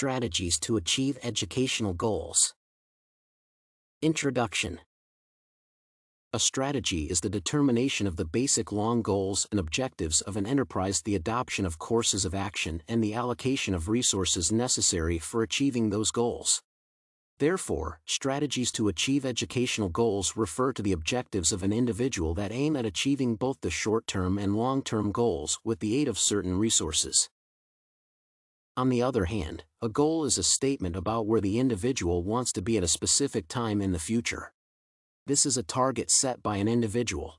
Strategies to achieve educational goals. Introduction. A strategy is the determination of the basic long goals and objectives of an enterprise, the adoption of courses of action, and the allocation of resources necessary for achieving those goals. Therefore, strategies to achieve educational goals refer to the objectives of an individual that aim at achieving both the short-term and long-term goals with the aid of certain resources. On the other hand, a goal is a statement about where the individual wants to be at a specific time in the future. This is a target set by an individual.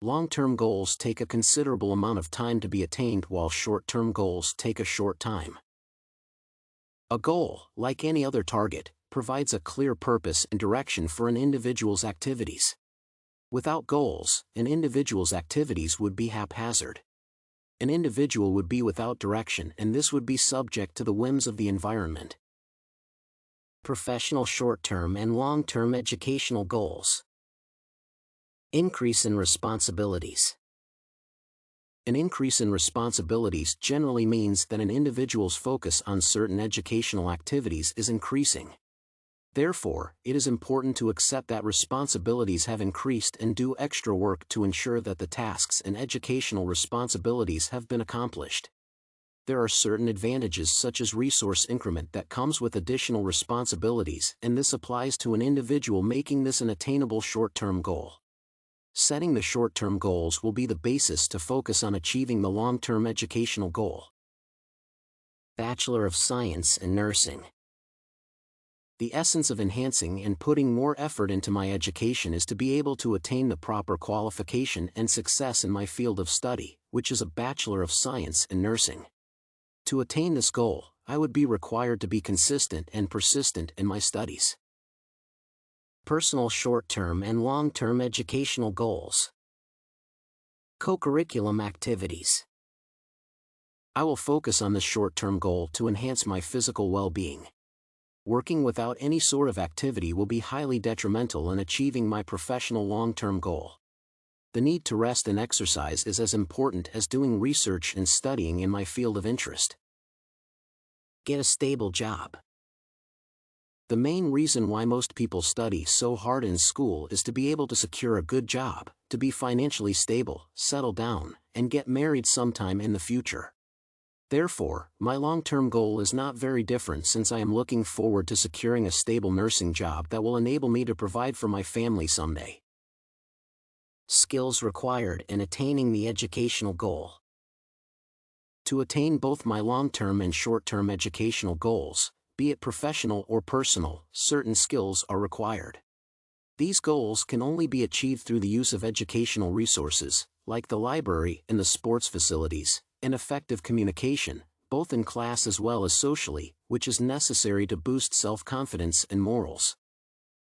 Long-term goals take a considerable amount of time to be attained, while short-term goals take a short time. A goal, like any other target, provides a clear purpose and direction for an individual's activities. Without goals, an individual's activities would be haphazard. An individual would be without direction, and this would be subject to the whims of the environment. Professional short-term and long-term educational goals. Increase in responsibilities. An increase in responsibilities generally means that an individual's focus on certain educational activities is increasing. Therefore, it is important to accept that responsibilities have increased and do extra work to ensure that the tasks and educational responsibilities have been accomplished. There are certain advantages such as resource increment that comes with additional responsibilities, and this applies to an individual making this an attainable short-term goal. Setting the short-term goals will be the basis to focus on achieving the long-term educational goal. Bachelor of Science in Nursing. The essence of enhancing and putting more effort into my education is to be able to attain the proper qualification and success in my field of study, which is a Bachelor of Science in Nursing. To attain this goal, I would be required to be consistent and persistent in my studies. Personal short-term and long-term educational goals. Co-curriculum activities. I will focus on this short-term goal to enhance my physical well-being. Working without any sort of activity will be highly detrimental in achieving my professional long-term goal. The need to rest and exercise is as important as doing research and studying in my field of interest. Get a stable job. The main reason why most people study so hard in school is to be able to secure a good job, to be financially stable, settle down, and get married sometime in the future. Therefore, my long-term goal is not very different, since I am looking forward to securing a stable nursing job that will enable me to provide for my family someday. Skills required in attaining the educational goal. To attain both my long-term and short-term educational goals, be it professional or personal, certain skills are required. These goals can only be achieved through the use of educational resources, like the library and the sports facilities, and effective communication, both in class as well as socially, which is necessary to boost self-confidence and morals.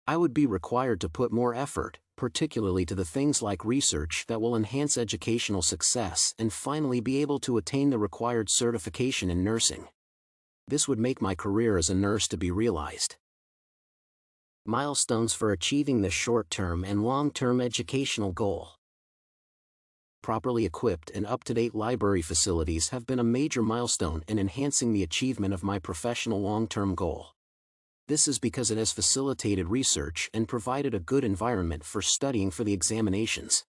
I would be required to put more effort, particularly to the things like research that will enhance educational success, and finally be able to attain the required certification in nursing. This would make my career as a nurse to be realized. Milestones for achieving the short-term and long-term educational goal. Properly equipped and up-to-date library facilities have been a major milestone in enhancing the achievement of my professional long-term goal. This is because it has facilitated research and provided a good environment for studying for the examinations.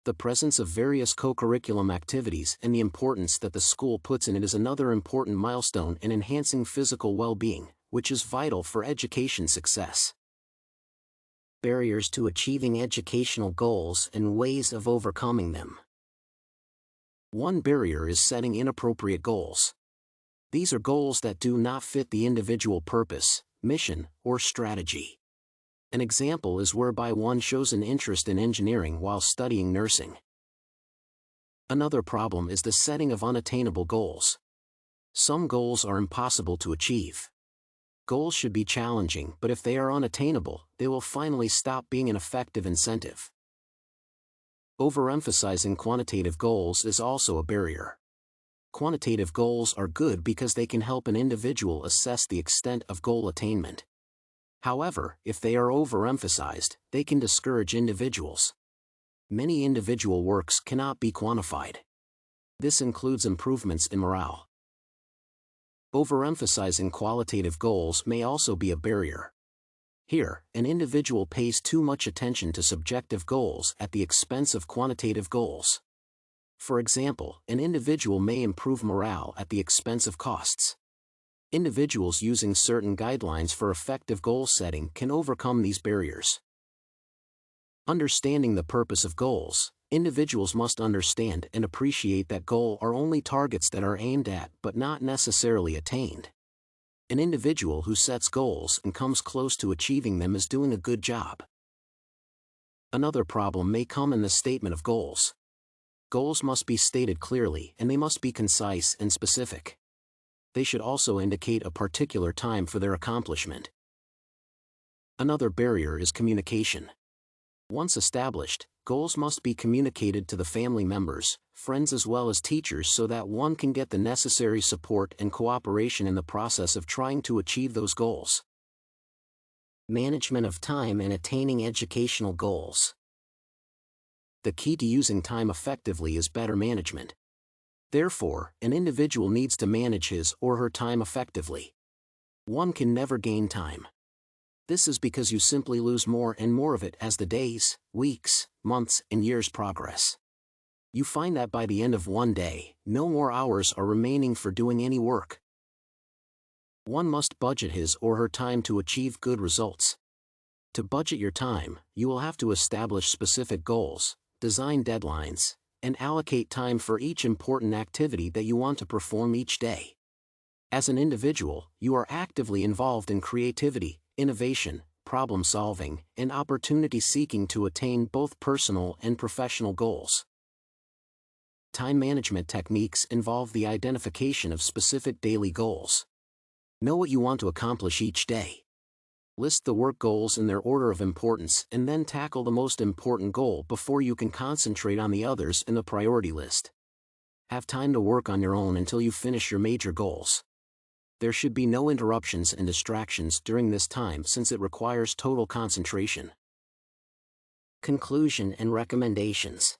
The presence of various co-curriculum activities and the importance that the school puts in it is another important milestone in enhancing physical well-being, which is vital for education success. Barriers to achieving educational goals and ways of overcoming them. One barrier is setting inappropriate goals. These are goals that do not fit the individual purpose, mission, or strategy. An example is whereby one shows an interest in engineering while studying nursing. Another problem is the setting of unattainable goals. Some goals are impossible to achieve. Goals should be challenging, but if they are unattainable, they will finally stop being an effective incentive. Overemphasizing quantitative goals is also a barrier. Quantitative goals are good because they can help an individual assess the extent of goal attainment. However, if they are overemphasized, they can discourage individuals. Many individual works cannot be quantified. This includes improvements in morale. Overemphasizing qualitative goals may also be a barrier. Here, an individual pays too much attention to subjective goals at the expense of quantitative goals. For example, an individual may improve morale at the expense of costs. Individuals using certain guidelines for effective goal setting can overcome these barriers. Understanding the purpose of goals. Individuals must understand and appreciate that goals are only targets that are aimed at but not necessarily attained. An individual who sets goals and comes close to achieving them is doing a good job. Another problem may come in the statement of goals. Goals must be stated clearly and they must be concise and specific. They should also indicate a particular time for their accomplishment. Another barrier is communication. Once established, goals must be communicated to the family members, friends as well as teachers so that one can get the necessary support and cooperation in the process of trying to achieve those goals. Management of time and attaining educational goals. The key to using time effectively is better management. Therefore, an individual needs to manage his or her time effectively. One can never gain time. This is because you simply lose more and more of it as the days, weeks, months, and years progress. You find that by the end of one day, no more hours are remaining for doing any work. One must budget his or her time to achieve good results. To budget your time, you will have to establish specific goals, design deadlines, and allocate time for each important activity that you want to perform each day. As an individual, you are actively involved in creativity, innovation, problem-solving, and opportunity-seeking to attain both personal and professional goals. Time management techniques involve the identification of specific daily goals. Know what you want to accomplish each day. List the work goals in their order of importance and then tackle the most important goal before you can concentrate on the others in the priority list. Have time to work on your own until you finish your major goals. There should be no interruptions and distractions during this time since it requires total concentration. Conclusion and recommendations.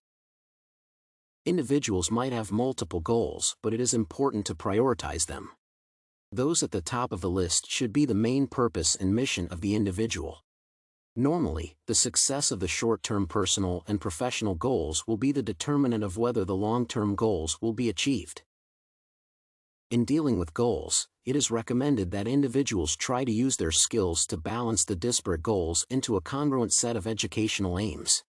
Individuals might have multiple goals, but it is important to prioritize them. Those at the top of the list should be the main purpose and mission of the individual. Normally, the success of the short-term personal and professional goals will be the determinant of whether the long-term goals will be achieved. In dealing with goals, it is recommended that individuals try to use their skills to balance the disparate goals into a congruent set of educational aims.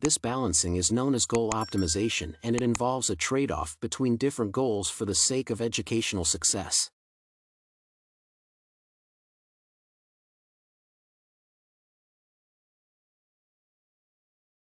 This balancing is known as goal optimization, and it involves a trade-off between different goals for the sake of educational success.